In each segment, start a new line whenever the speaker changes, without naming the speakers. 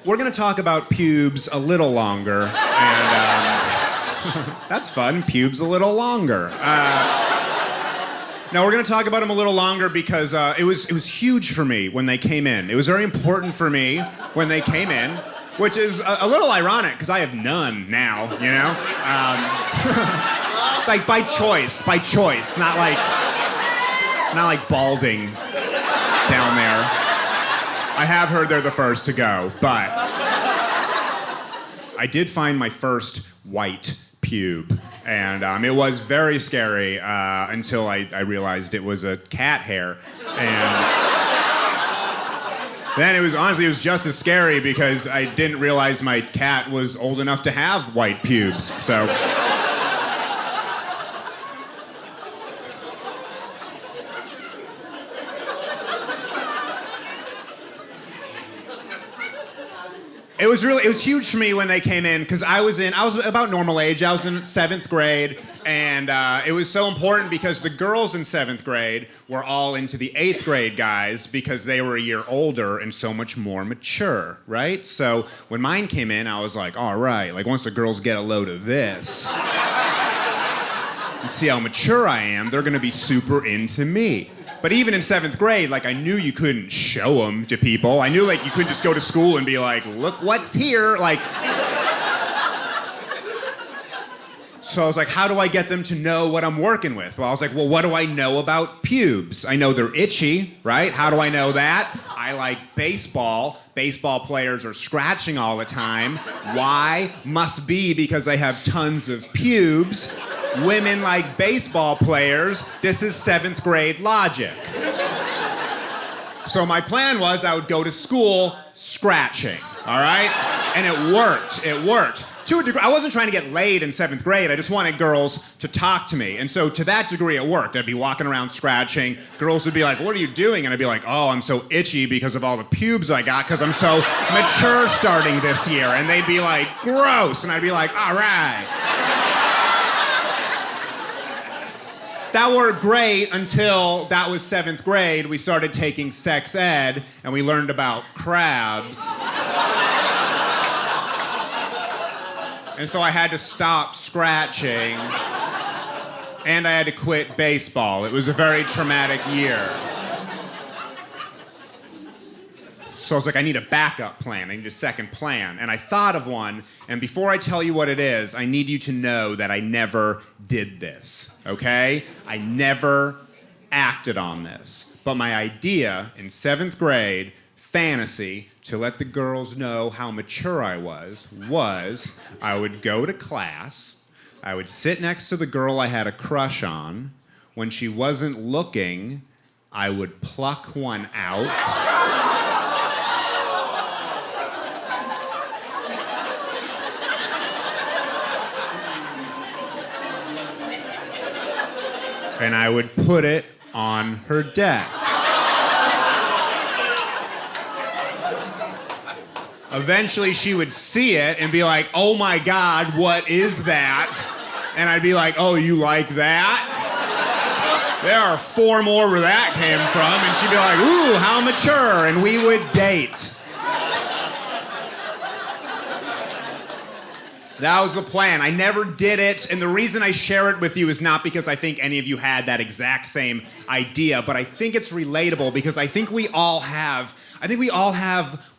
we're gonna talk about pubes a little longer, and that's fun. Pubes a little longer. Now we're gonna talk about them a little longer because it was huge for me when they came in. It was very important for me when they came in, which is a little ironic because I have none now. You know, like by choice, not like balding down there. I have heard they're the first to go, but I did find my first white pube, and it was very scary until I realized it was a cat hair, and then it was just as scary because I didn't realize my cat was old enough to have white pubes, so. It was huge for me when they came in because I was about normal age. I was in 7th grade, and it was so important because the girls in 7th grade were all into the 8th grade guys because they were a year older and so much more mature, right? So when mine came in, I was like, all right, like once the girls get a load of this and see how mature I am, they're gonna be super into me. But even in 7th grade, like I knew you couldn't show them to people. I knew like you couldn't just go to school and be like, look what's here, like. So I was like, how do I get them to know what I'm working with? Well, I was like, well, what do I know about pubes? I know they're itchy, right? How do I know that? I like baseball. Baseball players are scratching all the time. Why? Must be because they have tons of pubes. Women like baseball players. This is 7th grade logic. So my plan was I would go to school scratching, all right? And it worked. To a degree, I wasn't trying to get laid in 7th grade. I just wanted girls to talk to me. And so to that degree, it worked. I'd be walking around scratching. Girls would be like, what are you doing? And I'd be like, oh, I'm so itchy because of all the pubes I got because I'm so mature starting this year. And they'd be like, gross. And I'd be like, all right. That worked great until that was 7th grade. We started taking sex ed, and we learned about crabs. And so I had to stop scratching, and I had to quit baseball. It was a very traumatic year. So I was like, I need a backup plan. I need a second plan. And I thought of one, and before I tell you what it is, I need you to know that I never did this, okay? I never acted on this. But my idea in 7th grade, fantasy, to let the girls know how mature I was I would go to class, I would sit next to the girl I had a crush on. When she wasn't looking, I would pluck one out. And I would put it on her desk. Eventually she would see it and be like, oh my God, what is that? And I'd be like, oh, you like that? There are 4 more where that came from. And she'd be like, ooh, how mature. And we would date. That was the plan. I never did it, and the reason I share it with you is not because I think any of you had that exact same idea, but I think it's relatable because I think we all have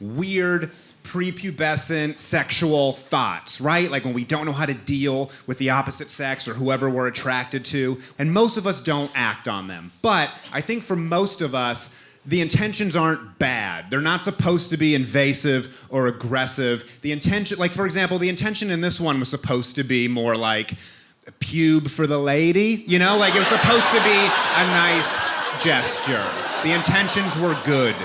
weird prepubescent sexual thoughts, right? Like when we don't know how to deal with the opposite sex or whoever we're attracted to, and most of us don't act on them. But I think for most of us, the intentions aren't bad. They're not supposed to be invasive or aggressive. The intention, like for example, the intention in this one was supposed to be more like a pube for the lady, you know? Like it was supposed to be a nice gesture. The intentions were good.